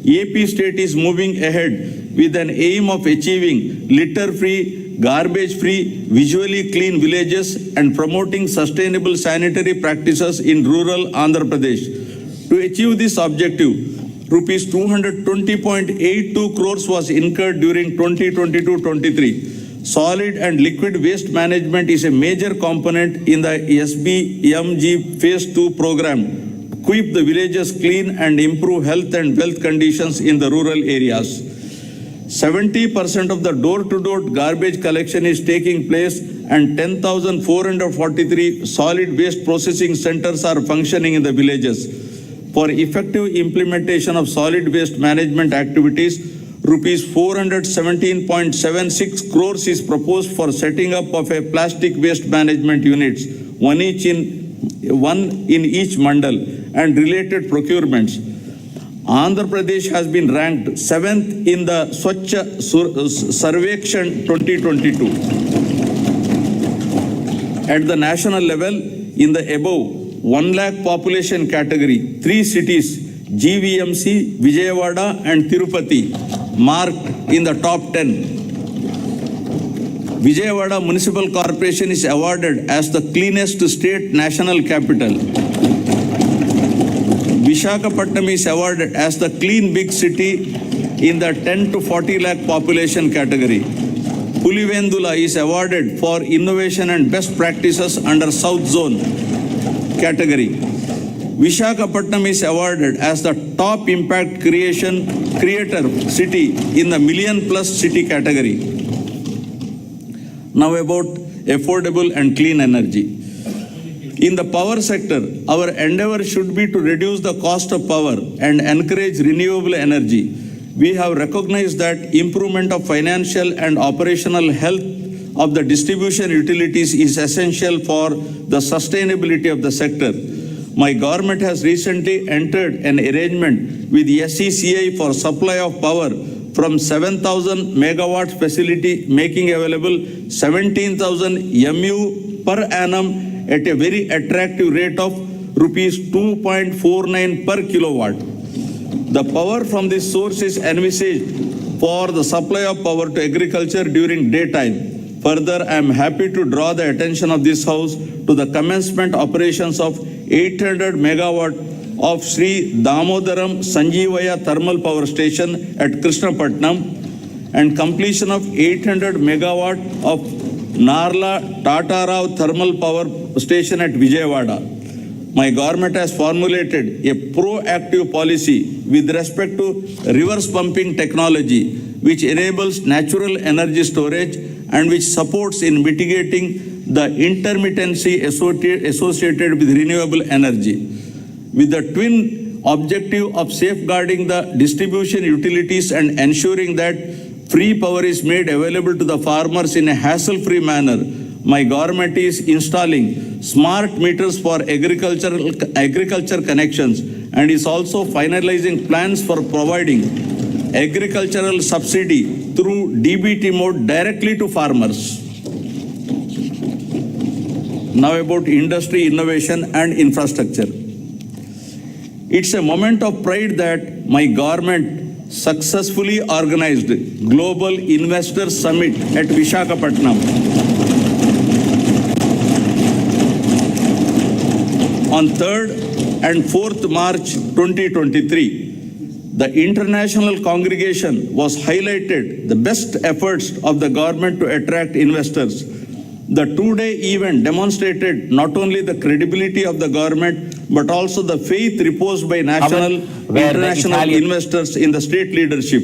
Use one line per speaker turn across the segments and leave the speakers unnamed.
AP state is moving ahead with an aim of achieving litter-free, garbage-free, visually clean villages and promoting sustainable sanitary practices in rural Andhra Pradesh. To achieve this objective, rupees 220.82 crores was incurred during 2022-23. Solid and liquid waste management is a major component in the SBMG Phase 2 program. Keep the villages clean and improve health and wealth conditions in the rural areas. 70% of the door-to-door garbage collection is taking place and 10,443 solid waste processing centers are functioning in the villages. For effective implementation of solid waste management activities, rupees 417.76 crores is proposed for setting up of a plastic waste management units, one in each mandal, and related procurements. Andhra Pradesh has been ranked 7th in the Swachh Sarvekshan 2022. At the national level, in the above 1 lakh population category, 3 cities, GVMC, Vijayawada and Tirupati, marked in the top 10. Vijayawada Municipal Corporation is awarded as the cleanest state national capital. Visakhapatnam is awarded as the clean big city in the 10 to 40 lakh population category. Pulivendula is awarded for innovation and best practices under South Zone category. Visakhapatnam is awarded as the top impact creator city in the million plus city category. Now about affordable and clean energy. In the power sector, our endeavor should be to reduce the cost of power and encourage renewable energy. We have recognized that improvement of financial and operational health of the distribution utilities is essential for the sustainability of the sector. My government has recently entered an arrangement with the SECI for supply of power from 7,000 megawatt facility, making available 17,000 MU per annum at a very attractive rate of rupees 2.49 per kilowatt. The power from this source is envisaged for the supply of power to agriculture during daytime. Further, I am happy to draw the attention of this House to the commencement operations of 800 megawatt of Sri Damodaram Sanjeevaya Thermal Power Station at Krishnapatnam and completion of 800 megawatt of Narla Tatarao Thermal Power Station at Vijayawada. My government has formulated a proactive policy with respect to reverse pumping technology, which enables natural energy storage and which supports in mitigating the intermittency associated with renewable energy. With the twin objective of safeguarding the distribution utilities and ensuring that free power is made available to the farmers in a hassle-free manner, my government is installing smart meters for agriculture connections and is also finalizing plans for providing agricultural subsidy through DBT mode directly to farmers. Now about industry, innovation and infrastructure. It's a moment of pride that my government successfully organized Global Investor Summit at Visakhapatnam on 3rd and 4th March 2023. The international congregation was highlighted the best efforts of the government to attract investors. The two-day event demonstrated not only the credibility of the government but also the faith reposed by national, international investors in the state leadership.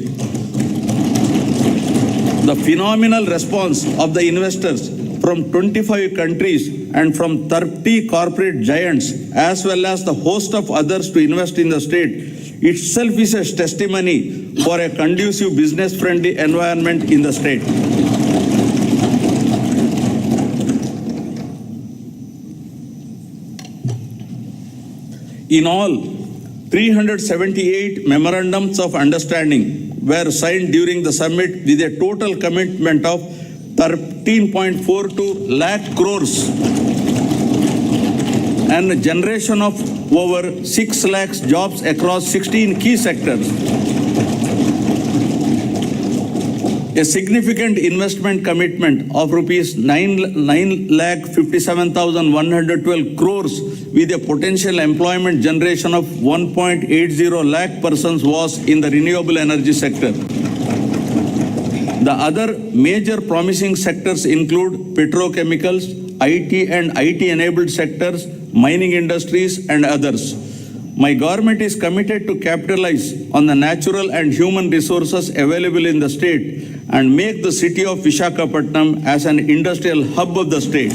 The phenomenal response of the investors from 25 countries and from 30 corporate giants, as well as the host of others to invest in the state, itself is a testimony for a conducive business-friendly environment in the state. In all, 378 memorandums of understanding were signed during the summit with a total commitment of 13.42 lakh crores and a generation of over 6 lakhs jobs across 16 key sectors. A significant investment commitment of rupees 9,57,112 crores with a potential employment generation of 1.80 lakh persons was in the renewable energy sector. The other major promising sectors include petrochemicals, IT and IT-enabled sectors, mining industries, and others. My government is committed to capitalize on the natural and human resources available in the state and make the city of Visakhapatnam as an industrial hub of the state.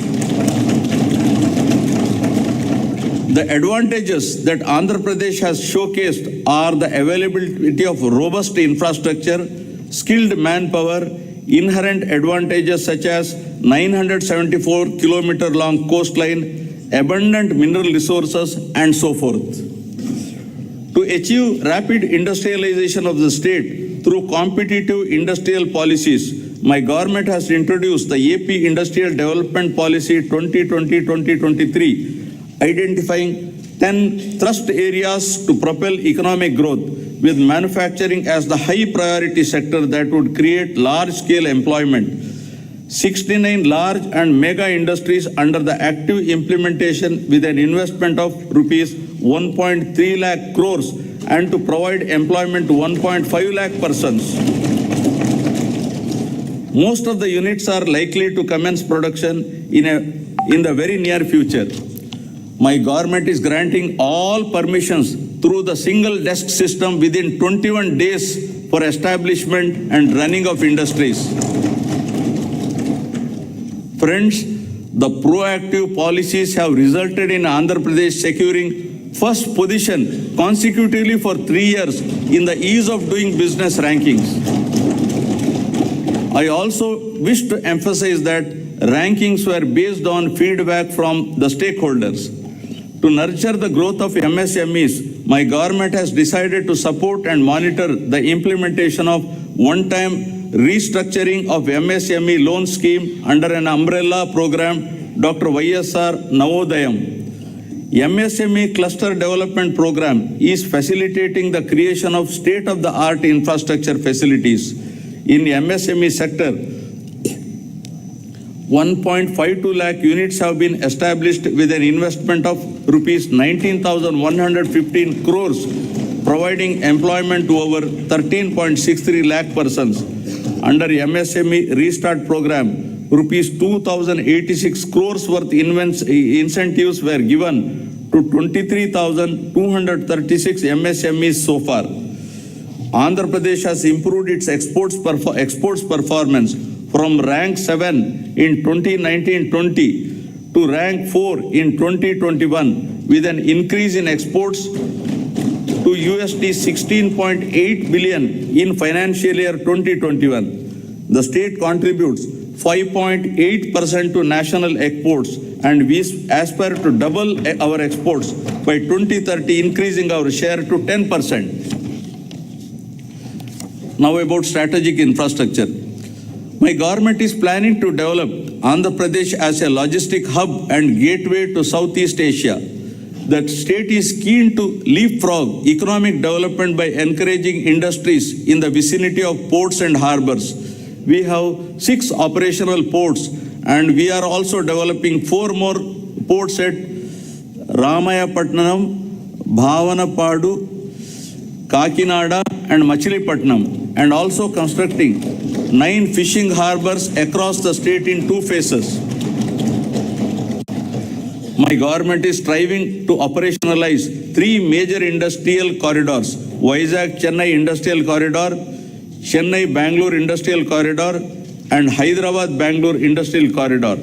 The advantages that Andhra Pradesh has showcased are the availability of robust infrastructure, skilled manpower, inherent advantages such as 974-kilometer long coastline, abundant mineral resources, and so forth. To achieve rapid industrialization of the state through competitive industrial policies, my government has introduced the AP Industrial Development Policy 2020-2023, identifying 10 thrust areas to propel economic growth, with manufacturing as the high priority sector that would create large-scale employment. 69 large and mega industries under the active implementation with an investment of rupees 1.3 lakh crores and to provide employment to 1.5 lakh persons. Most of the units are likely to commence production in the very near future. My government is granting all permissions through the single desk system within 21 days for establishment and running of industries. Friends, the proactive policies have resulted in Andhra Pradesh securing first position consecutively for 3 years in the ease of doing business rankings. I also wish to emphasize that rankings were based on feedback from the stakeholders. To nurture the growth of MSMEs, my government has decided to support and monitor the implementation of one-time restructuring of MSME loan scheme under an umbrella program, Dr. YSR Navodayam. MSME Cluster Development Program is facilitating the creation of state-of-the-art infrastructure facilities. In the MSME sector, 1.52 lakh units have been established with an investment of rupees 19,115 crores, providing employment to over 13.63 lakh persons. Under MSME Restart Program, rupees 2,086 crores worth incentives were given to 23,236 MSMEs so far. Andhra Pradesh has improved its exports performance from rank 7 in 2019-20 to rank 4 in 2021 with an increase in exports to USD 16.8 billion in financial year 2021. The state contributes 5.8% to national exports, and we aspire to double our exports by 2030, increasing our share to 10%. Now about strategic infrastructure. My government is planning to develop Andhra Pradesh as a logistic hub and gateway to Southeast Asia. The state is keen to leapfrog economic development by encouraging industries in the vicinity of ports and harbors. We have 6 operational ports, and we are also developing 4 more ports at Ramayapatnam, Bhavanapadu, Kakinada, and Machilipatnam, and also constructing 9 fishing harbors across the state in 2 phases. My government is striving to operationalize 3 major industrial corridors: Vizag-Chennai Industrial Corridor, Chennai-Bangalore Industrial Corridor, and Hyderabad-Bangalore Industrial Corridor.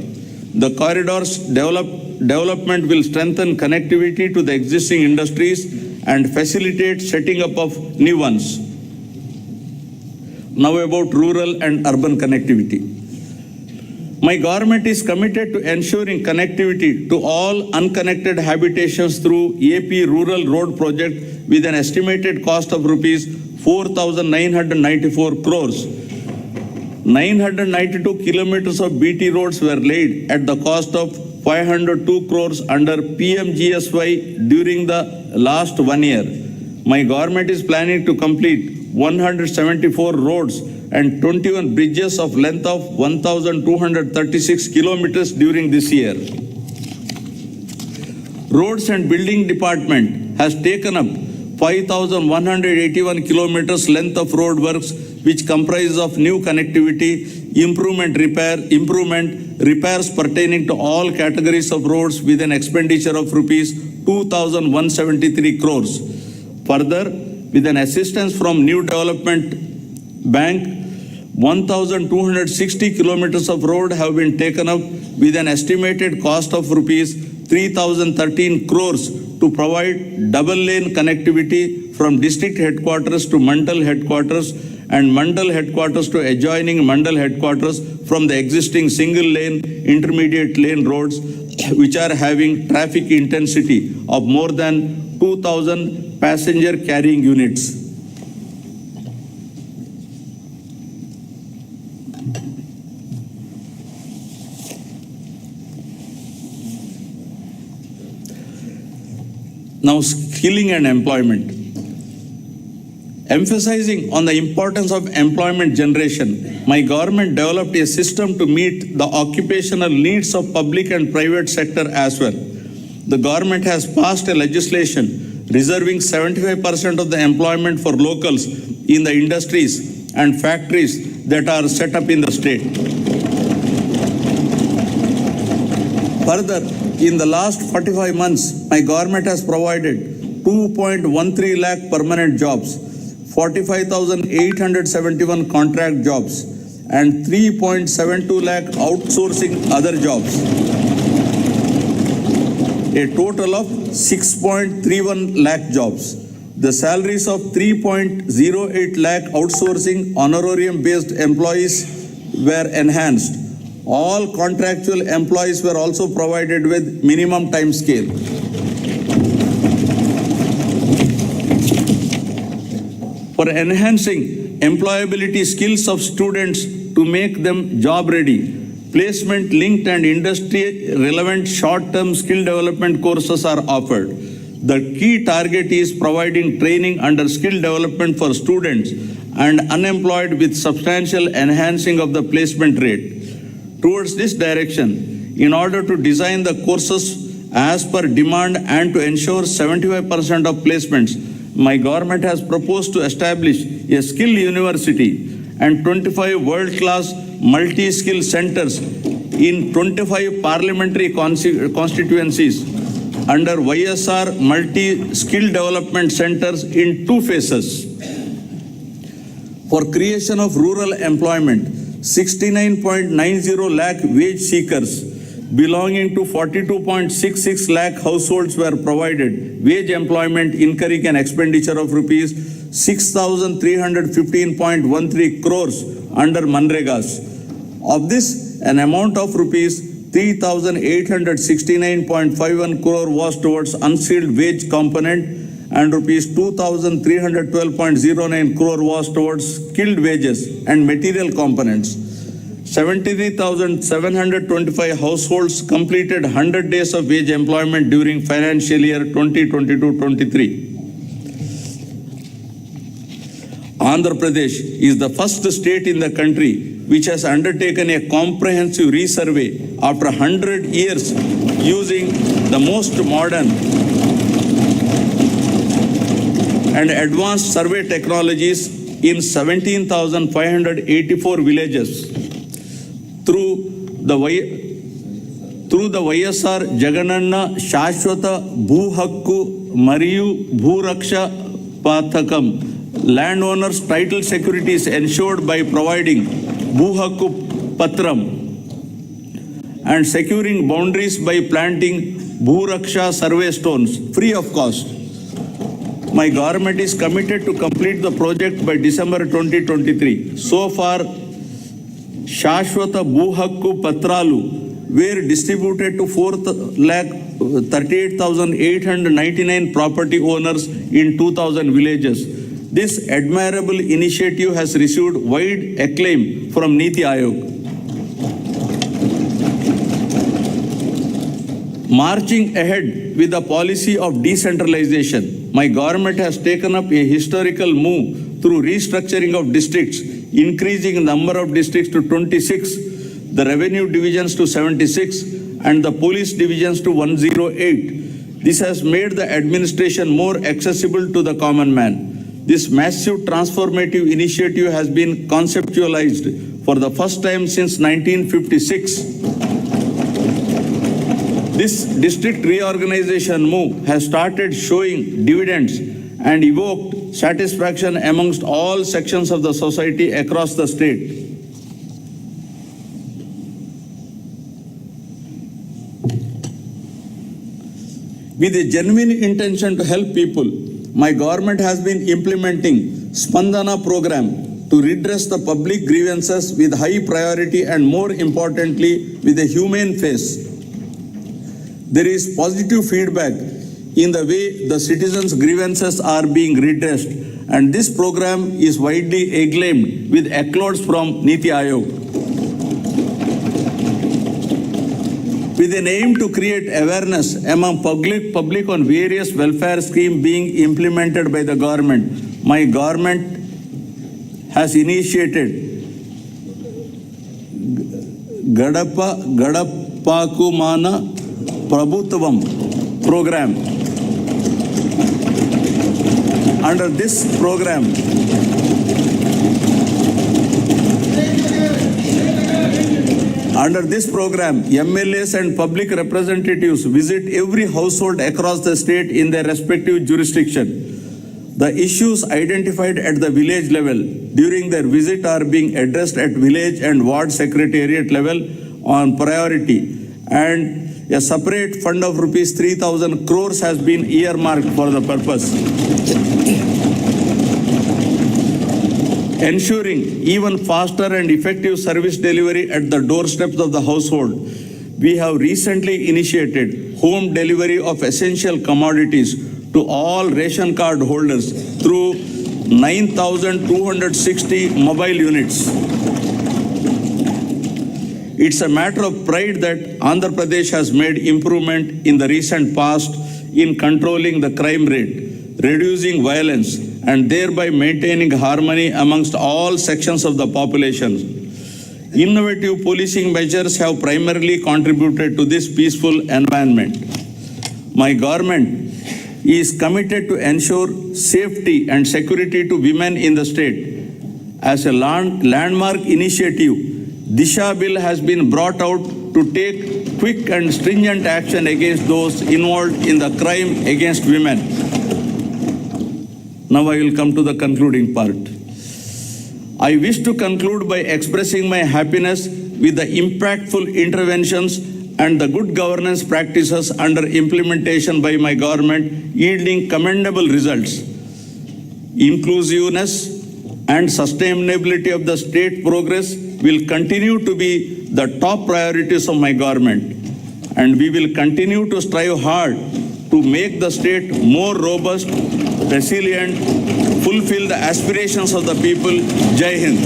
The corridors development will strengthen connectivity to the existing industries and facilitate setting up of new ones. Now about rural and urban connectivity. My government is committed to ensuring connectivity to all unconnected habitations through AP Rural Road Project with an estimated cost of rupees 4,994 crores. 992 kilometers of BT roads were laid at the cost of 502 crores under PMGSY during the last 1 year. my government is planning to complete 174 roads and 21 bridges of length of 1,236 kilometers during this year. Roads and Building Department has taken up 5,181 kilometers length of road works, which comprises of new connectivity, repairs pertaining to all categories of roads with an expenditure of rupees 2,173 crores. Further, with an assistance from New Development Bank, 1,260 kilometers of road have been taken up with an estimated cost of rupees 3,013 crores to provide double lane connectivity from district headquarters to Mandal headquarters and Mandal headquarters to adjoining Mandal headquarters from the existing single lane, intermediate lane roads, which are having traffic intensity of more than 2,000 passenger carrying units. Now, skilling and employment. Emphasizing on the importance of employment generation, my government developed a system to meet the occupational needs of public and private sector as well. The government has passed a legislation reserving 75% of the employment for locals in the industries and factories that are set up in the state. Further, in the last 45 months, my government has provided 2.13 lakh permanent jobs, 45,871 contract jobs, and 3.72 lakh outsourcing other jobs. A total of 6.31 lakh jobs. The salaries of 3.08 lakh outsourcing honorarium-based employees were enhanced. All contractual employees were also provided with minimum time scale. For enhancing employability skills of students to make them job ready, placement linked and industry relevant short-term skill development courses are offered. The key target is providing training under skill development for students and unemployed with substantial enhancing of the placement rate. Towards this direction, in order to design the courses as per demand and to ensure 75% of placements, my government has proposed to establish a skill university and 25 world-class multi-skill centers in 25 parliamentary constituencies under YSR multi-skill development centers in 2 phases. For creation of rural employment, 69.90 lakh wage seekers belonging to 42.66 lakh households were provided wage employment incurring an expenditure of rupees 6,315.13 crores under Manregas. Of this, an amount of rupees 3,869.51 crore was towards unskilled wage component and rupees 2,312.09 crore was towards skilled wages and material components. 73,725 households completed 100 days of wage employment during financial year 2022-23. Andhra Pradesh is the first state in the country which has undertaken a comprehensive resurvey after 100 years using the most modern and advanced survey technologies in 17,584 villages. Through the YSR Jagananna Shashwata Bhu Hakku Mariyu Bhu Raksha Pathakam, landowners' title security is ensured by providing Bhu Hakku Patram and securing boundaries by planting Bhu Raksha survey stones free of cost. My government is committed to complete the project by December 2023. So far, Shashwata Bhu Hakku Patralu were distributed to 438,899 property owners in 2,000 villages. This admirable initiative has received wide acclaim from Niti Aayog. Marching ahead with the policy of decentralization, my government has taken up a historical move through restructuring of districts, increasing the number of districts to 26, the revenue divisions to 76, and the police divisions to 108. This has made the administration more accessible to the common man. This massive transformative initiative has been conceptualized for the first time since 1956. This district reorganization move has started showing dividends and evoked satisfaction amongst all sections of the society across the state. With a genuine intention to help people, my government has been implementing Spandana program to redress the public grievances with high priority and, more importantly, with a humane face. There is positive feedback in the way the citizens' grievances are being redressed, and this program is widely acclaimed with accolades from Niti Aayog. With an aim to create awareness among public on various welfare schemes being implemented by the government, my government has initiated Gadapakumana Prabhutvam program. Under this program, MLAs and public representatives visit every household across the state in their respective jurisdiction. The issues identified at the village level during their visit are being addressed at village and ward secretariat level on priority, and a separate fund of rupees 3,000 crores has been earmarked for the purpose. Ensuring even faster and effective service delivery at the doorsteps of the household, we have recently initiated home delivery of essential commodities to all ration card holders through 9,260 mobile units. It's a matter of pride that Andhra Pradesh has made improvement in the recent past in controlling the crime rate, reducing violence, and thereby maintaining harmony amongst all sections of the population. Innovative policing measures have primarily contributed to this peaceful environment. My government is committed to ensure safety and security to women in the state. As a landmark initiative, Disha Bill has been brought out to take quick and stringent action against those involved in the crime against women. Now I will come to the concluding part. I wish to conclude by expressing my happiness with the impactful interventions and the good governance practices under implementation by my government yielding commendable results. Inclusiveness and sustainability of the state progress will continue to be the top priorities of my government, and we will continue to strive hard to make the state more robust, resilient, fulfill the aspirations of the people. Jai Hind.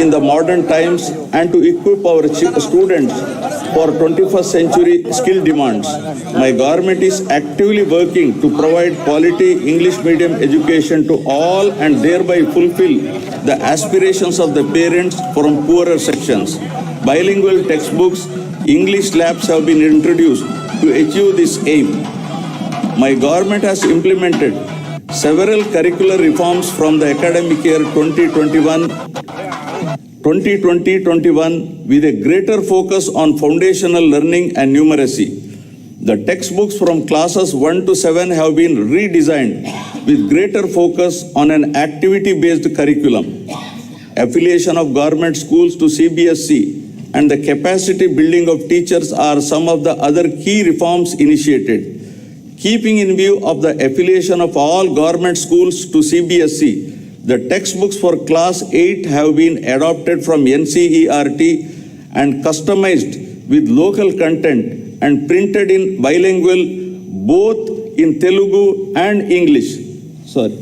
in the modern times and to equip our students for 21st century skill demands. My government is actively working to provide quality English medium education to all and thereby fulfill the aspirations of the parents from poorer sections. Bilingual textbooks, English labs have been introduced to achieve this aim. My government has implemented several curricular reforms from the academic year 2020-21 with a greater focus on foundational learning and numeracy. The textbooks from classes 1 to 7 have been redesigned with greater focus on an activity-based curriculum. Affiliation of government schools to CBSE and the capacity building of teachers are some of the other key reforms initiated. Keeping in view of the affiliation of all government schools to CBSE, the textbooks for class 8 have been adopted from NCERT and customized with local content and printed in bilingual both in Telugu and English. Sorry.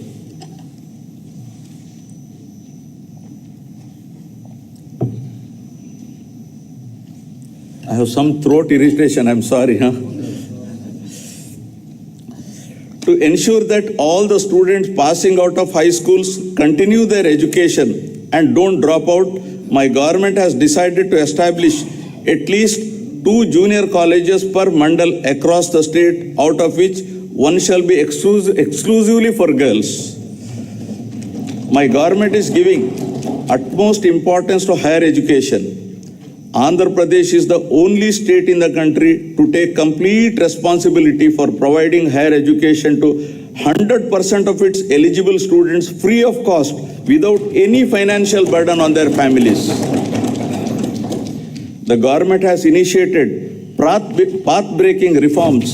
I have some throat irritation, I'm sorry. To ensure that all the students passing out of high schools continue their education and don't drop out, my government has decided to establish at least 2 junior colleges per mandal across the state, out of which one shall be exclusively for girls. My government is giving utmost importance to higher education. Andhra Pradesh is the only state in the country to take complete responsibility for providing higher education to 100% of its eligible students free of cost without any financial burden on their families. The government has initiated path-breaking reforms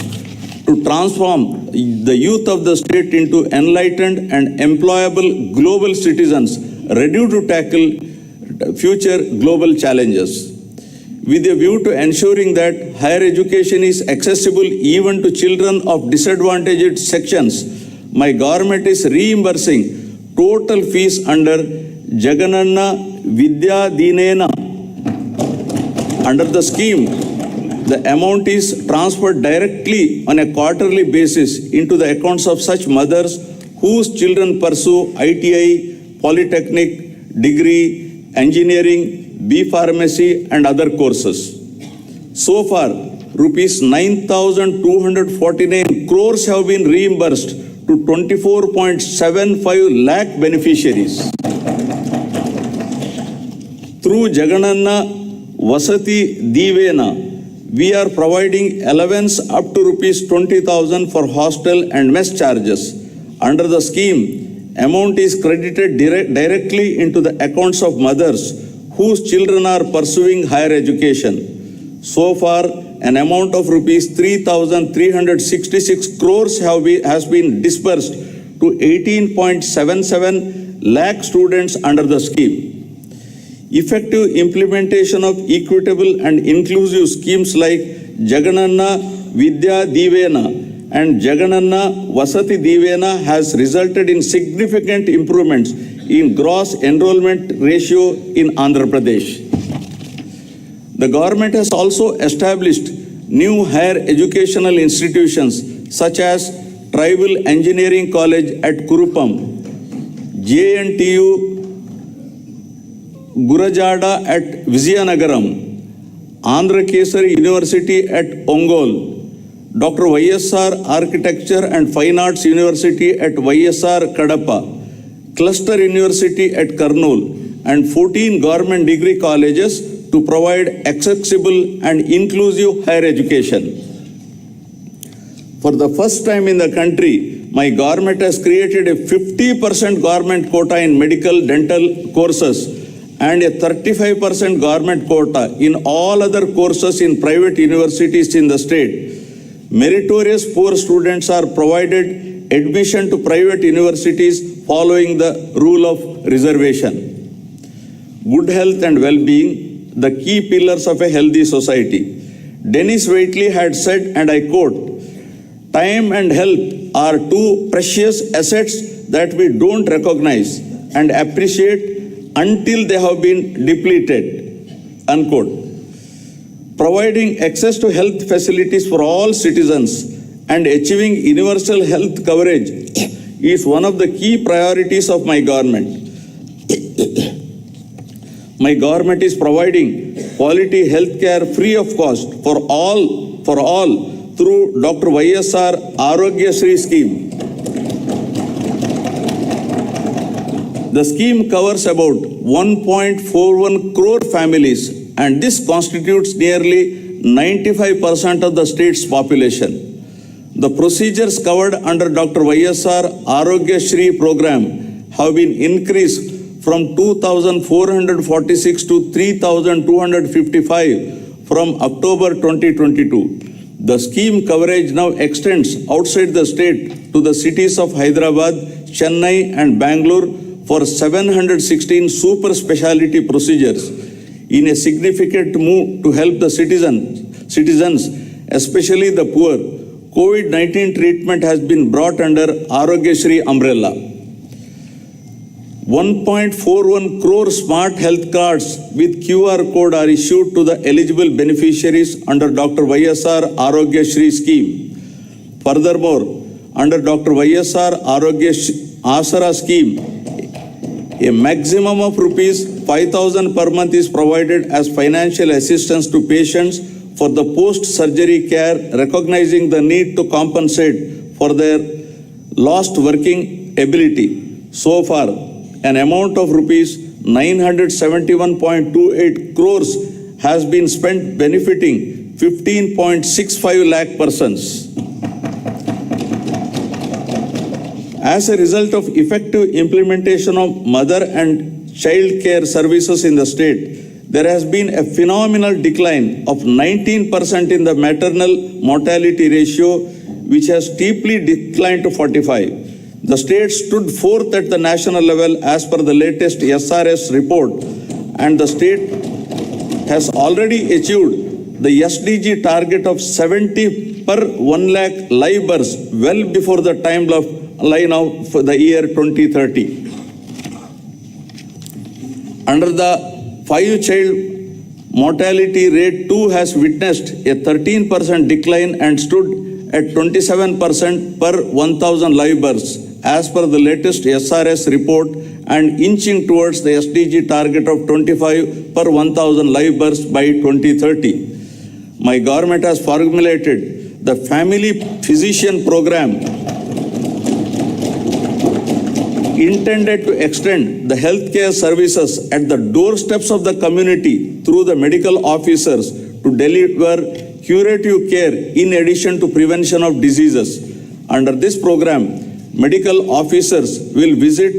to transform the youth of the state into enlightened and employable global citizens ready to tackle future global challenges. With a view to ensuring that higher education is accessible even to children of disadvantaged sections, my government is reimbursing total fees under Jagan Vidya Dinena. Under the scheme, the amount is transferred directly on a quarterly basis into the accounts of such mothers whose children pursue ITI, polytechnic, degree, engineering, B Pharmacy and other courses. So far, rupees 9,249 crores have been reimbursed to 24.75 lakh beneficiaries. Through Jagananna Vasati Divena, we are providing allowance up to rupees 20,000 for hostel and mess charges. Under the scheme, amount is credited directly into the accounts of mothers whose children are pursuing higher education. So far, an amount of rupees 3,366 crores has been disbursed to 18.77 lakh students under the scheme. Effective implementation of equitable and inclusive schemes like Jagananna Vidya Divena and Jagananna Vasati Divena has resulted in significant improvements in gross enrollment ratio in Andhra Pradesh. The government has also established new higher educational institutions such as Tribal Engineering College at Kurupam, JNTU Gurajada at Vizianagaram, Andhra Kesari University at Ongole, Dr. YSR Architecture and Fine Arts University at YSR Kadapa, Cluster University at Kurnool, and 14 government degree colleges to provide accessible and inclusive higher education. For the first time in the country, my government has created a 50% government quota in medical dental courses and a 35% government quota in all other courses in private universities in the state. Meritorious poor students are provided admission to private universities following the rule of reservation. Good health and well-being, the key pillars of a healthy society. Dennis Waitley had said, and I quote, "Time and health are two precious assets that we don't recognize and appreciate until they have been depleted, unquote. Providing access to health facilities for all citizens and achieving universal health coverage is one of the key priorities of my government. My government is providing quality health care free of cost for all through Dr. YSR Arogya Shri scheme. The scheme covers about 1.41 crore families, and this constitutes nearly 95% of the state's population. The procedures covered under Dr. YSR Arogya Shri program have been increased from 2,446 to 3,255 from October 2022. The scheme coverage now extends outside the state to the cities of Hyderabad, Chennai and Bangalore for 716 super specialty procedures in a significant move to help the citizens, especially the poor. COVID-19 treatment has been brought under Arogya Shri umbrella. 1.41 crore smart health cards with QR code are issued to the eligible beneficiaries under Dr. YSR Arogya Shri scheme. Furthermore, under Dr. YSR Arogya Asara scheme, a maximum of rupees 5,000 per month is provided as financial assistance to patients for the post-surgery care, recognizing the need to compensate for their lost working ability. So far, an amount of rupees 971.28 crores has been spent benefiting 15.65 lakh persons. As a result of effective implementation of mother and child care services in the state, there has been a phenomenal decline of 19% in the maternal mortality ratio, which has steeply declined to 45. The state stood fourth at the national level as per the latest SRS report, and the state has already achieved the SDG target of 70 per 1 lakh live births well before the timeline of the year 2030. Under the 5-child mortality rate too has witnessed a 13% decline and stood at 27% per 1,000 live births as per the latest SRS report, and inching towards the SDG target of 25 per 1,000 live births by 2030. My government has formulated the Family Physician Program intended to extend the healthcare services at the doorsteps of the community through the medical officers to deliver curative care in addition to prevention of diseases. Under this program, medical officers will visit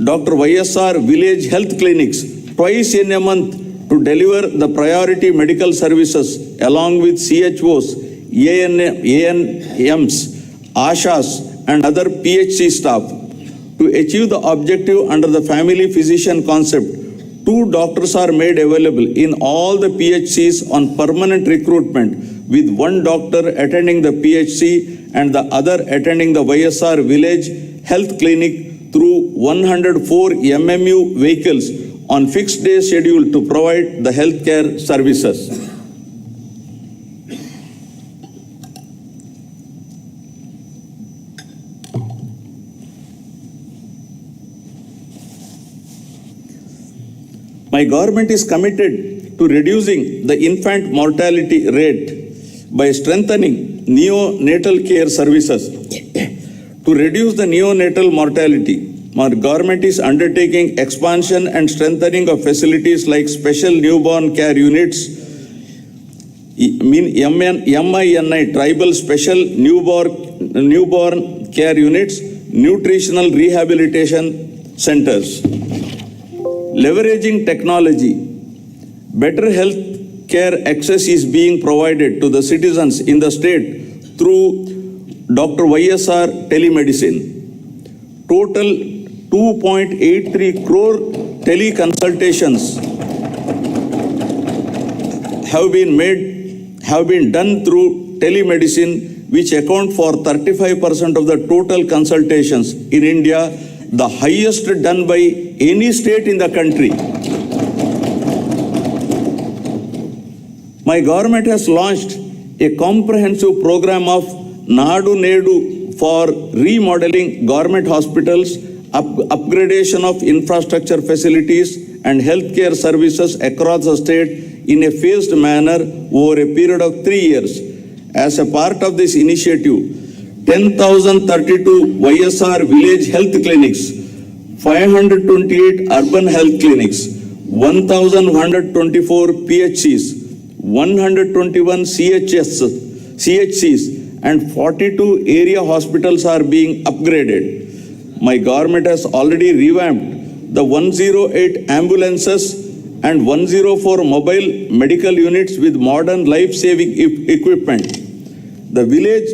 Dr. YSR village health clinics twice in a month to deliver the priority medical services along with CHOs, ANMs, ASHAs and other PHC staff. To achieve the objective under the family physician concept, 2 doctors are made available in all the PHCs on permanent recruitment, with 1 doctor attending the PHC and the other attending the YSR village health clinic through 104 MMU vehicles on fixed day schedule to provide the healthcare services. My government is committed to reducing the infant mortality rate by strengthening neonatal care services. To reduce the neonatal mortality, my government is undertaking expansion and strengthening of facilities like special newborn care units, MINI, tribal special newborn care units, nutritional rehabilitation centers. Leveraging technology, better health care access is being provided to the citizens in the state through Dr. YSR telemedicine. Total 2.83 crore teleconsultations have been done through telemedicine, which account for 35% of the total consultations in India the highest done by any state in the country. My government has launched a comprehensive program of Nadu Nedu for remodeling government hospitals, upgradation of infrastructure facilities and healthcare services across the state in a phased manner over a period of 3 years. As a part of this initiative, 10,032 YSR village health clinics, 528 urban health clinics, 1,124 PHCs, 121 CHCs and 42 area hospitals are being upgraded. My government has already revamped the 108 ambulances and 104 mobile medical units with modern life-saving equipment. The village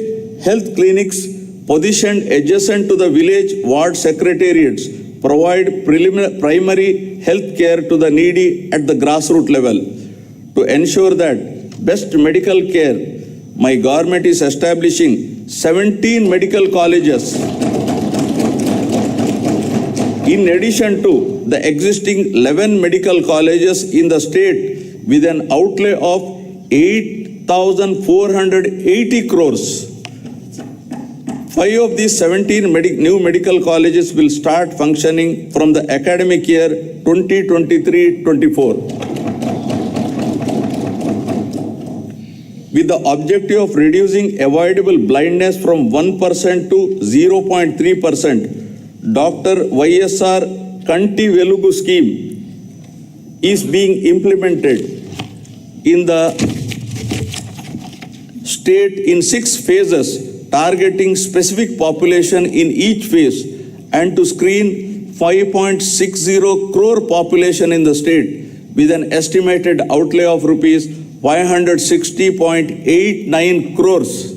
health clinics positioned adjacent to the village ward secretariats provide primary health care to the needy at the grassroots level. To ensure that best medical care, my government is establishing 17 medical colleges in addition to the existing 11 medical colleges in the state with an outlay of 8,480 crores. 5 of these 17 new medical colleges will start functioning from the academic year 2023-24. With the objective of reducing avoidable blindness from 1% to 0.3%, Dr. YSR Kanti Velugu scheme is being implemented in the state in 6 phases, targeting specific population in each phase and to screen 5.60 crore population in the state with an estimated outlay of rupees 560.89 crores.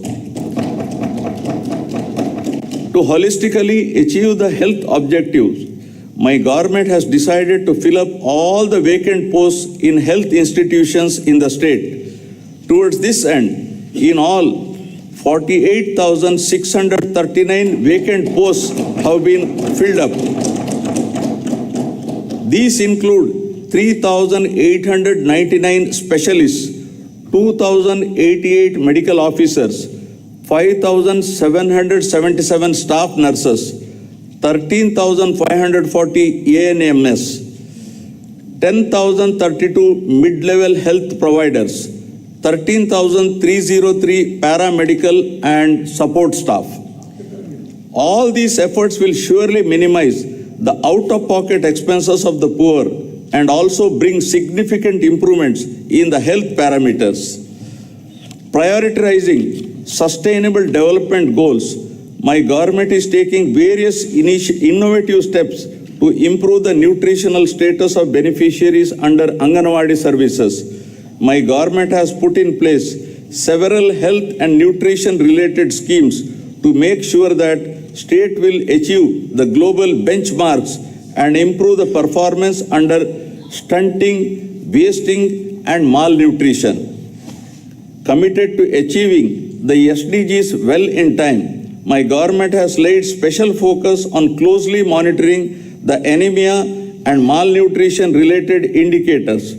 To holistically achieve the health objectives, my government has decided to fill up all the vacant posts in health institutions in the state. Towards this end, in all, 48,639 vacant posts have been filled up. These include 3,899 specialists, 2,088 medical officers, 5,777 staff nurses, 13,540 ANMS, 10,032 mid-level health providers, 13,303 paramedical and support staff. All these efforts will surely minimize the out-of-pocket expenses of the poor and also bring significant improvements in the health parameters. Prioritizing sustainable development goals, my government is taking various innovative steps to improve the nutritional status of beneficiaries under Anganwadi services. My government has put in place several health and nutrition related schemes to make sure that state will achieve the global benchmarks and improve the performance under stunting, wasting and malnutrition. Committed to achieving the SDGs well in time, my government has laid special focus on closely monitoring the anemia and malnutrition related indicators.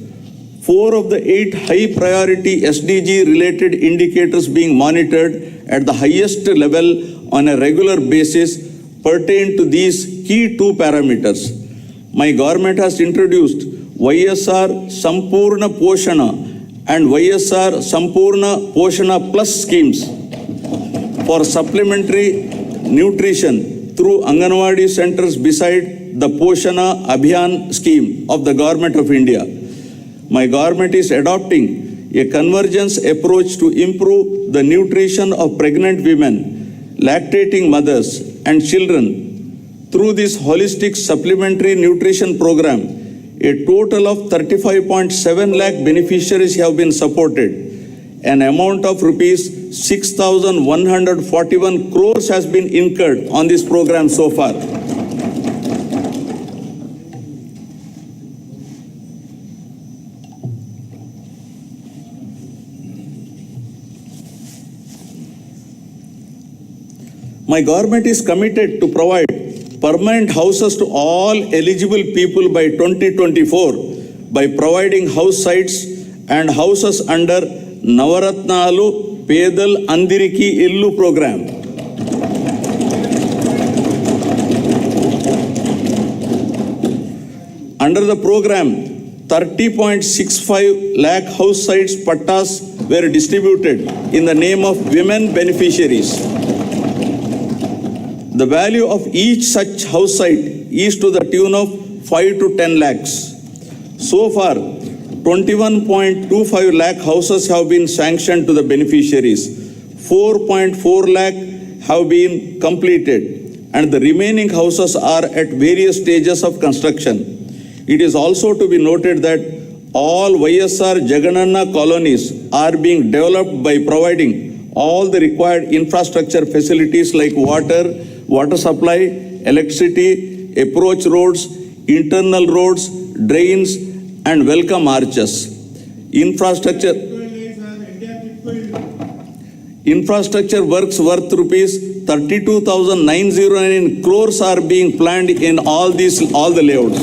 4 of the 8 high priority SDG related indicators being monitored at the highest level on a regular basis pertain to these key 2 parameters. My government has introduced YSR Sampurna Poshana and YSR Sampurna Poshana Plus schemes for supplementary nutrition through Anganwadi centers beside the Poshana Abhiyan scheme of the Government of India. My government is adopting a convergence approach to improve the nutrition of pregnant women, lactating mothers and children. Through this holistic supplementary nutrition program, a total of 35.7 lakh beneficiaries have been supported. An amount of rupees 6,141 crores has been incurred on this program so far. My government is committed to provide permanent houses to all eligible people by 2024 by providing house sites and houses under Navaratnalu Pedal Andiriki Illu program. Under the program, 30.65 lakh house sites pattas were distributed in the name of women beneficiaries. The value of each such house site is to the tune of 5 to 10 lakhs. So far, 21.25 lakh houses have been sanctioned to the beneficiaries. 4.4 lakh have been completed, and the remaining houses are at various stages of construction. It is also to be noted that all YSR Jagananna colonies are being developed by providing all the required infrastructure facilities like water supply, electricity, approach roads, internal roads, drains, and welcome arches. Infrastructure works worth rupees 32,909 crores are being planned in all the layouts.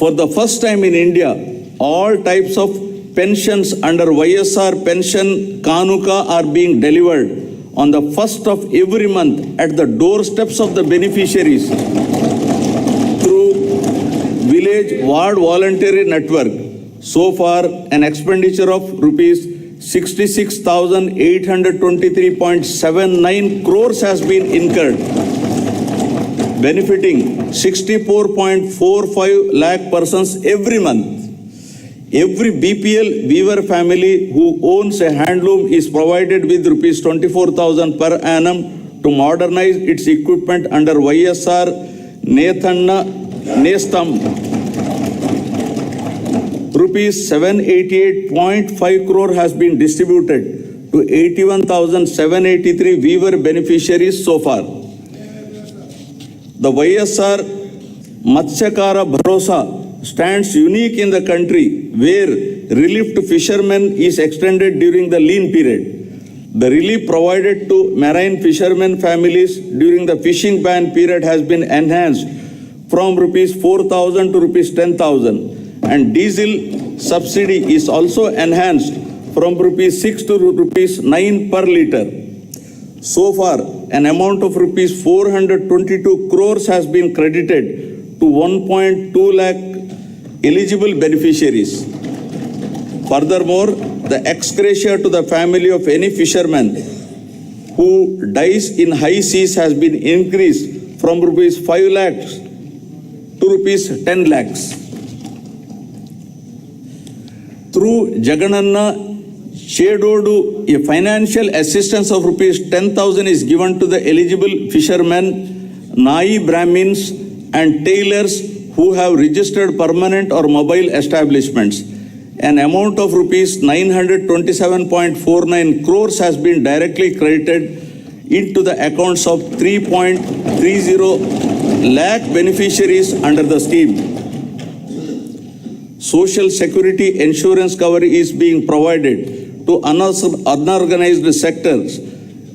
For the first time in India, all types of pensions under YSR Pension Kanuka are being delivered on the first of every month at the doorsteps of the beneficiaries through Village Ward Voluntary Network. So far, an expenditure of rupees 66,823.79 crores has been incurred, benefiting 64.45 lakh persons every month. Every BPL weaver family who owns a handloom is provided with rupees 24,000 per annum to modernize its equipment under YSR Nethanna Nestam. Rupees 788.5 crore has been distributed to 81,783 weaver beneficiaries so far. The YSR Matsyakara Bharosa stands unique in the country, where relief to fishermen is extended during the lean period. The relief provided to marine fishermen families during the fishing ban period has been enhanced from rupees 4,000 to rupees 10,000, and diesel subsidy is also enhanced from rupees 6 to rupees 9 per litre. So far, an amount of rupees 422 crores has been credited to 1.2 lakh eligible beneficiaries. Furthermore, the ex gratia to the family of any fisherman who dies in high seas has been increased from rupees 5 lakhs to rupees 10 lakhs. Through Jagananna Chedodu, a financial assistance of rupees 10,000 is given to the eligible fishermen, Nai Brahmins, and tailors who have registered permanent or mobile establishments. An amount of rupees 927.49 crores has been directly credited into the accounts of 3.30 lakh beneficiaries under the scheme. Social security insurance cover is being provided to unorganized sectors,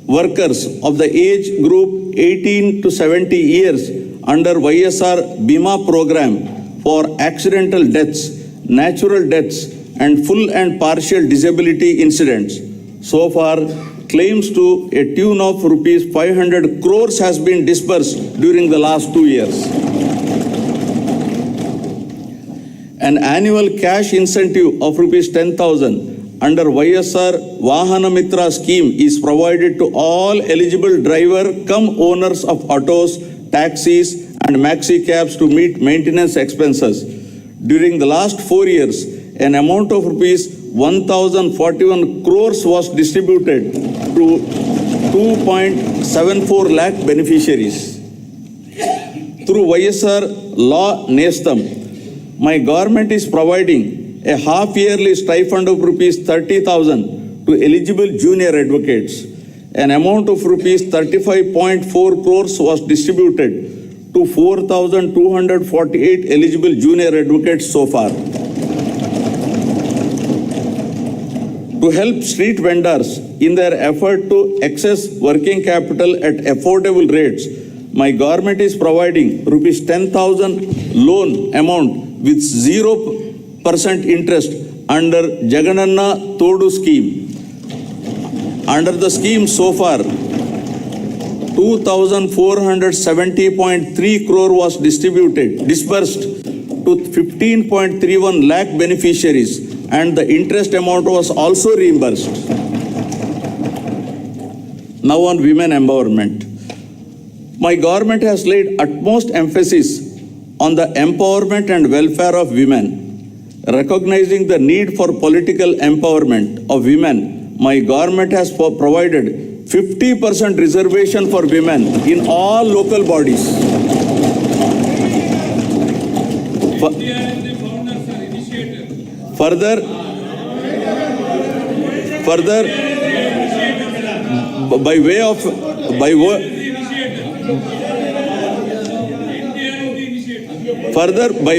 workers of the age group 18 to 70 years under YSR Bima program for accidental deaths, natural deaths, and full and partial disability incidents. So far, claims to a tune of rupees 500 crores has been disbursed during the last 2 years. An annual cash incentive of rupees 10,000 under YSR Vahana Mitra scheme is provided to all eligible driver cum owners of autos, taxis, and maxi cabs to meet maintenance expenses. During the last 4 years, an amount of rupees 1,041 crores was distributed to 2.74 lakh beneficiaries. Through YSR Law Nestam, my government is providing a half-yearly stipend of rupees 30,000 to eligible junior advocates. An amount of rupees 35.4 crores was distributed to 4,248 eligible junior advocates so far. to help street vendors in their effort to access working capital at affordable rates, my government is providing rupees 10,000 loan amount with 0% interest under Jagananna Todu scheme. Under the scheme so far, 2,470.3 crore was disbursed to 15.31 lakh beneficiaries, and the interest amount was also reimbursed. Now on women empowerment. My government has laid utmost emphasis on the empowerment and welfare of women. Recognizing the need for political empowerment of women, my government has provided 50% reservation for women in all local bodies. Further, by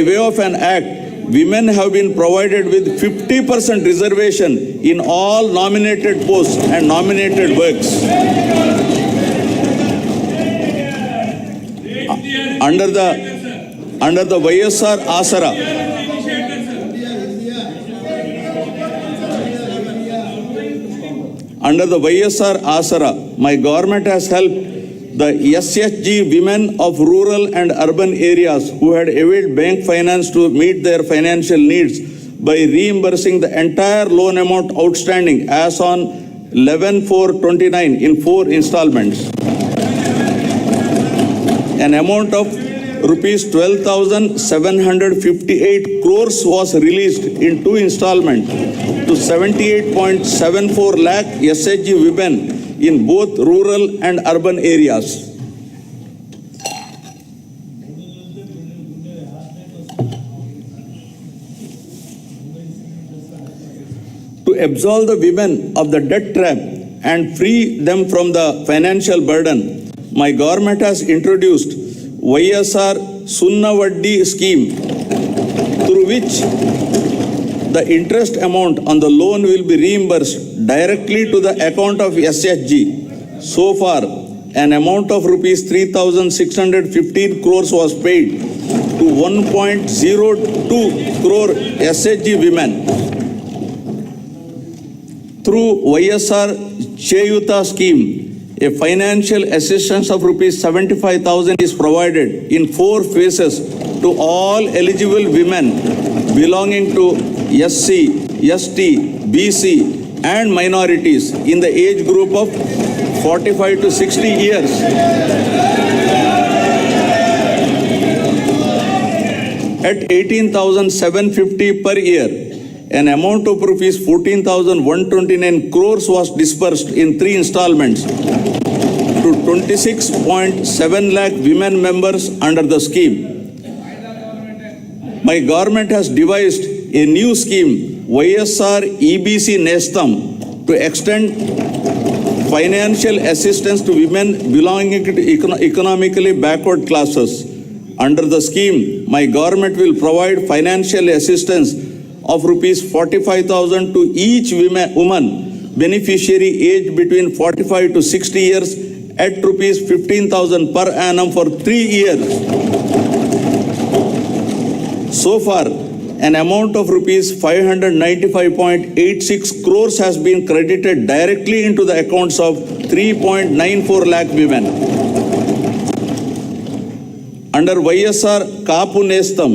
way of an act, women have been provided with 50% reservation in all nominated posts and nominated works. Under the YSR Asara, my government has helped the SHG women of rural and urban areas who had availed bank finance to meet their financial needs by reimbursing the entire loan amount outstanding as on 11/4/29 in 4 installments. An amount of rupees 12,758 crores was released in 2 installments to 78.74 lakh SHG women in both rural and urban areas. To absolve the women of the debt trap and free them from the financial burden, my government has introduced YSR Sunnavaddi scheme, through which the interest amount on the loan will be reimbursed directly to the account of SHG. So far, an amount of rupees 3,615 crores was paid to 1.02 crore SHG women. Through YSR Cheyuta scheme, a financial assistance of rupees 75,000 is provided in 4 phases to all eligible women belonging to SC, ST, BC and minorities in the age group of 45 to 60 years. At 18,750 per year, an amount of rupees 14,129 crores was disbursed in 3 installments to 26.7 lakh women members under the scheme. My government has devised a new scheme, YSR EBC Nestam, to extend financial assistance to women belonging to economically backward classes. Under the scheme, my government will provide financial assistance of rupees 45,000 to each woman beneficiary aged between 45 to 60 years at rupees 15,000 per annum for 3 years. So far, an amount of rupees 595.86 crores has been credited directly into the accounts of 3.94 lakh women. Under YSR Kapu Nestam,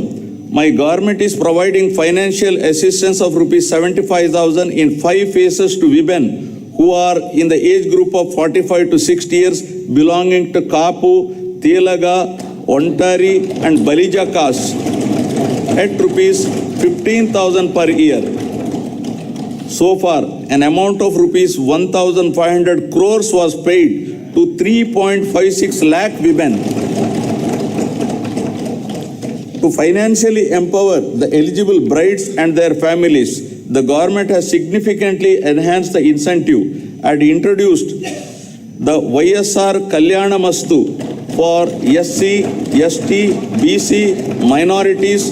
my government is providing financial assistance of rupees 75,000 in 5 phases to women who are in the age group of 45 to 60 years belonging to Kapu, Telaga, Ontari and Balija castes at rupees 15,000 per year. So far, an amount of rupees 1,500 crores was paid to 3.56 lakh women. To financially empower the eligible brides and their families, the government has significantly enhanced the incentive and introduced the YSR Kalyana Mastu for SC, ST, BC, minorities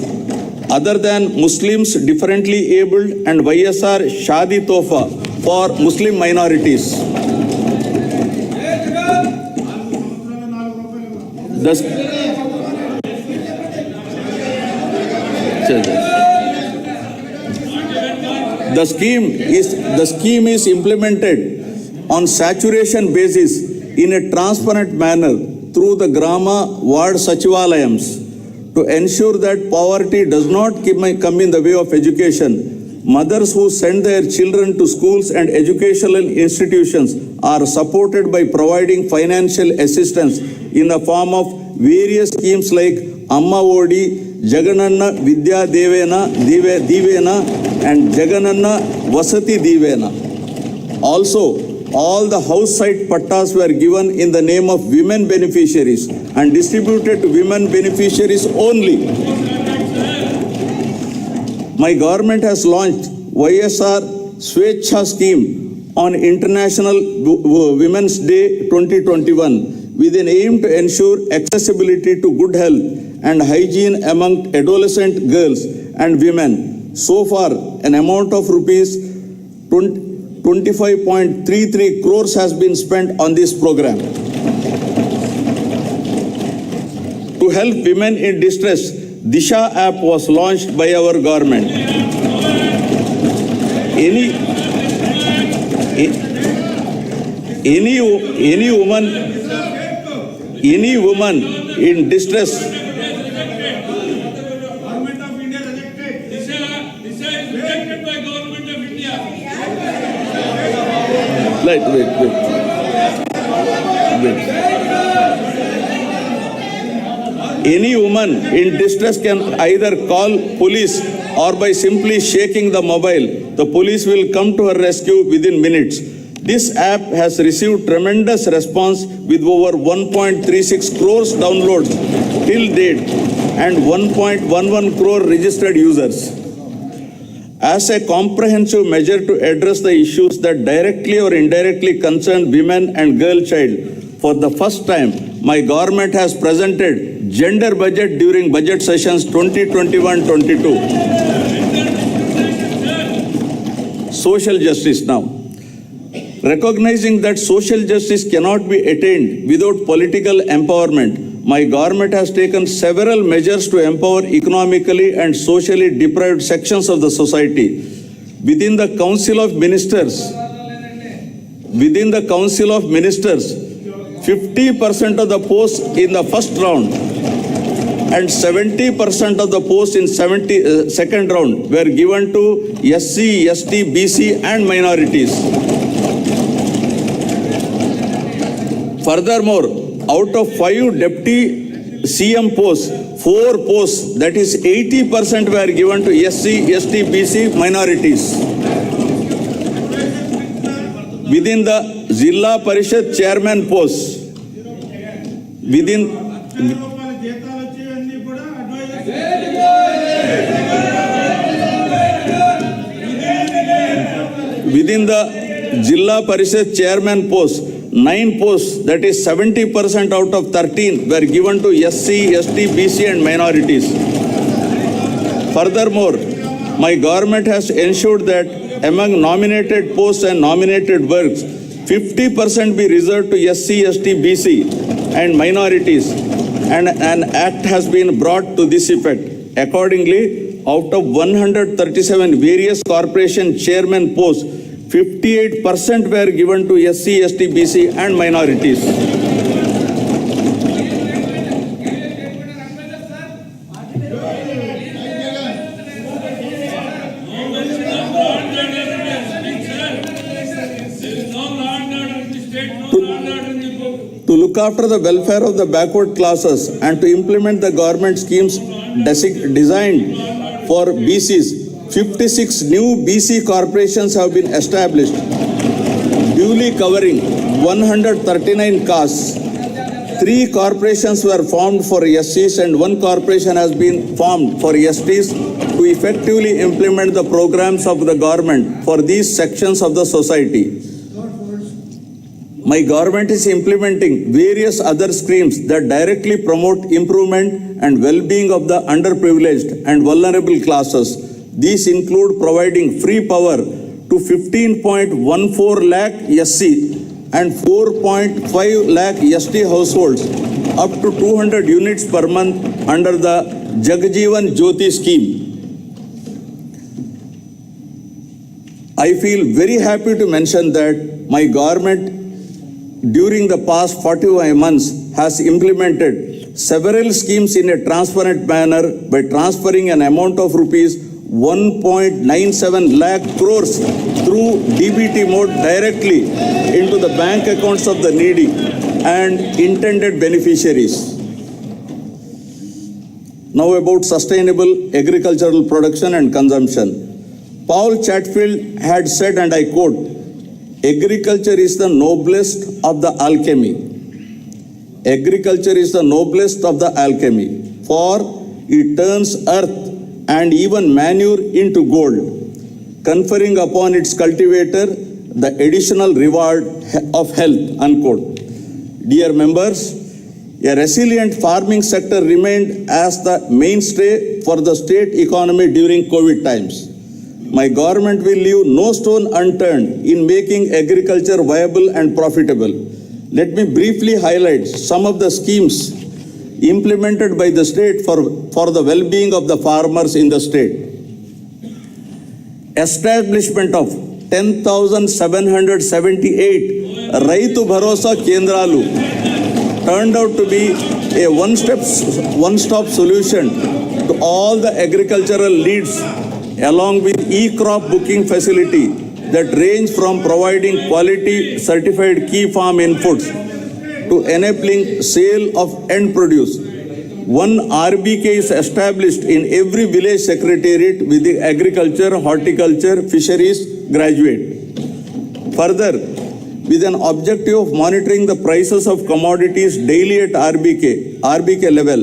other than Muslims differently abled and YSR Shadi Tofa for Muslim minorities. The scheme is implemented on saturation basis in a transparent manner through the Grama Ward Sachivalayams to ensure that poverty does not come in the way of education. Mothers who send their children to schools and educational institutions are supported by providing financial assistance in the form of various schemes like Amma Odi, Jagananna Vidya Divena and Jagananna Vasati Divena. Also, all the house site pattas were given in the name of women beneficiaries and distributed to women beneficiaries only. My government has launched YSR Swecha scheme on International Women's Day 2021 with an aim to ensure accessibility to good health and hygiene among adolescent girls and women. So far, an amount of rupees 25.33 crores has been spent on this program. To help women in distress, Disha app was launched by our government. Any woman in distress.
Government of India rejected. Disha is rejected by Government of India.
Wait. Any woman in distress can either call police or by simply shaking the mobile, the police will come to her rescue within minutes. This app has received tremendous response with over 1.36 crores downloads till date and 1.11 crore registered users. As a comprehensive measure to address the issues that directly or indirectly concern women and girl child, for the first time, my government has presented gender budget during budget sessions 2021-22. Social justice now. Recognizing that social justice cannot be attained without political empowerment, my government has taken several measures to empower economically and socially deprived sections of the society. Within the Council of Ministers, 50% of the posts in the first round and 70% of the posts in second round were given to SC, ST, BC and minorities. Furthermore, out of 5 deputy CM posts, 4 posts, that is 80% were given to SC, ST, BC minorities. Within the Zilla Parishad chairman posts, within the Zilla Parishad chairman posts, 9 posts, that is 70% out of 13 were given to SC, ST, BC and minorities. Furthermore, my government has ensured that among nominated posts and nominated works, 50% be reserved to SC, ST, BC and minorities, and an act has been brought to this effect. Accordingly, out of 137 various corporation chairman posts, 58% were given to SC, ST, BC and minorities. To look after the welfare of the backward classes and to implement the government schemes designed for BCs, 56 new BC corporations have been established, duly covering 139 castes. 3 corporations were formed for SCs and 1 corporation has been formed for STs to effectively implement the programs of the government for these sections of the society. My government is implementing various other schemes that directly promote improvement and well-being of the underprivileged and vulnerable classes. These include providing free power to to 15.14 lakh SC and 4.5 lakh ST households up to 200 units per month under the Jagajivan Jyoti scheme. I feel very happy to mention that my government during the past 45 months has implemented several schemes in a transparent manner by transferring an amount of rupees 1.97 lakh crores through DBT mode directly into the bank accounts of the needy and intended beneficiaries. Now about sustainable agricultural production and consumption. Paul Chatfield had said, and I quote, "Agriculture is the noblest of the alchemy. Agriculture is the noblest of the alchemy, for it turns earth and even manure into gold, conferring upon its cultivator the additional reward of health," unquote. Dear members, a resilient farming sector remained as the mainstay for the state economy during COVID times. My government will leave no stone unturned in making agriculture viable and profitable. Let me briefly highlight some of the schemes implemented by the state for the well-being of the farmers in the state. Establishment of 10,778 Raitu Bharosa Kendralu turned out to be a one-stop solution to all the agricultural needs, along with e-crop booking facility that range from providing quality certified key farm inputs to enabling sale of end produce. One RBK is established in every village secretariat with the agriculture, horticulture, fisheries graduate. Further, with an objective of monitoring the prices of commodities daily at RBK level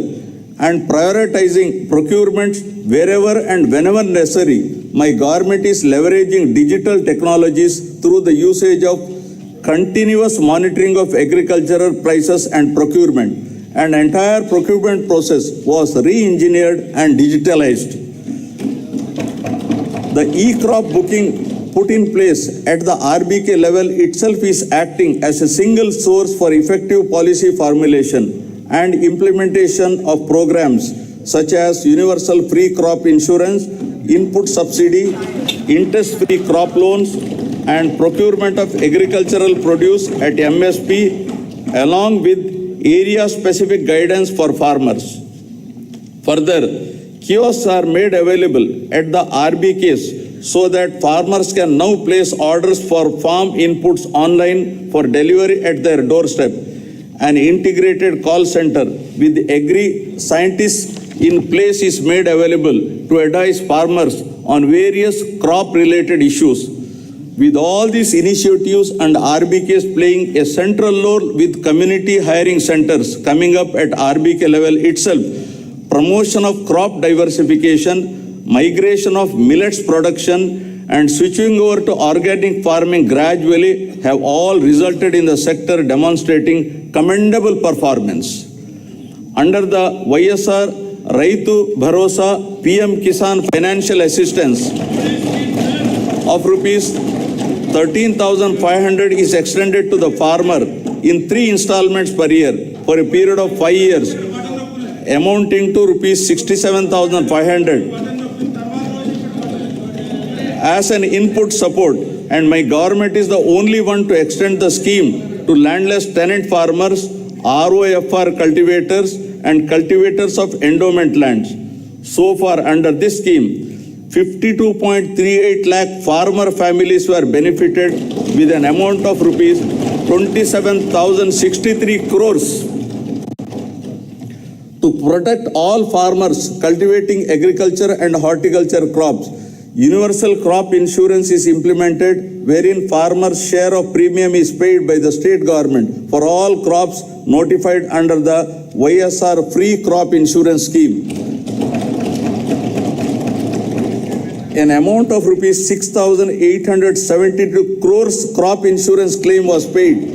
and prioritizing procurements wherever and whenever necessary, my government is leveraging digital technologies through the usage of continuous monitoring of agricultural prices and procurement. An entire procurement process was re-engineered and digitalized. The e-crop booking put in place at the RBK level itself is acting as a single source for effective policy formulation and implementation of programs such as universal free crop insurance, input subsidy, interest-free crop loans, and procurement of agricultural produce at MSP, along with area-specific guidance for farmers. Further, kiosks are made available at the RBKs so that farmers can now place orders for farm inputs online for delivery at their doorstep. An integrated call center with agri-scientists in place is made available to advise farmers on various crop-related issues. With all these initiatives and RBKs playing a central role with community hiring centers coming up at RBK level itself, promotion of crop diversification, migration of millets production, and switching over to organic farming gradually have all resulted in the sector demonstrating commendable performance. Under the YSR Raitu Bharosa PM Kisan financial assistance of rupees 13,500 is extended to the farmer in 3 installments per year for a period of 5 years, amounting to rupees 67,500 as an input support, and my government is the only one to extend the scheme to landless tenant farmers, ROFR cultivators, and cultivators of endowment lands. So far, under this scheme, 52.38 lakh farmer families were benefited with an amount of rupees 27,063 crores. To protect all farmers cultivating agriculture and horticulture crops, universal crop insurance is implemented, wherein farmers' share of premium is paid by the state government for all crops notified under the YSR free crop insurance scheme. An amount of rupees 6,872 crores crop insurance claim was paid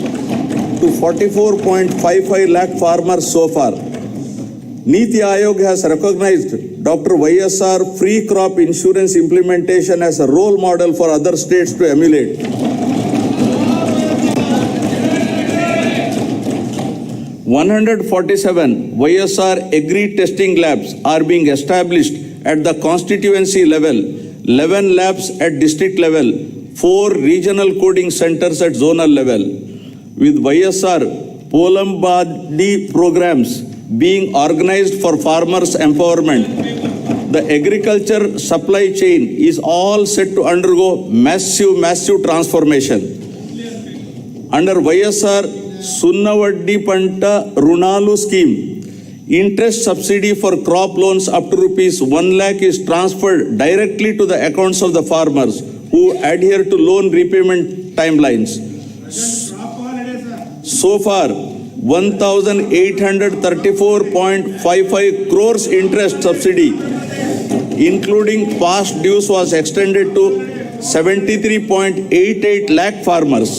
to 44.55 lakh farmers so far. Niti Aayog has recognized Dr. YSR free crop insurance implementation as a role model for other states to emulate. 147 YSR agri testing labs are being established at the constituency level, 11 labs at district level, 4 regional coding centers at zonal level. With YSR Polambadi programs being organized for farmers' empowerment, the agriculture supply chain is all set to undergo massive transformation. Under YSR Sunnavaddi Panta Runalu scheme, interest subsidy for crop loans up to rupees 1 lakh is transferred directly to the accounts of the farmers who adhere to loan repayment timelines. So far, 1,834.55 crores interest subsidy, including past dues, was extended to 73.88 lakh farmers.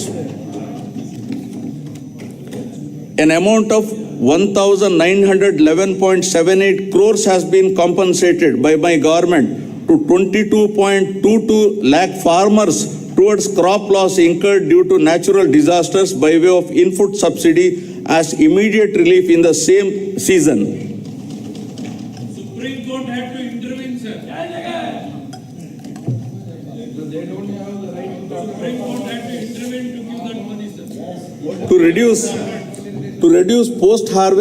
An amount of 1,911.78 crores has been compensated by my government to 22.22 lakh farmers towards crop loss incurred due to natural disasters by way of input subsidy as immediate relief in the same season.
Supreme Court had to intervene, sir. Supreme Court had to intervene to give that money, sir.
To reduce post-harvest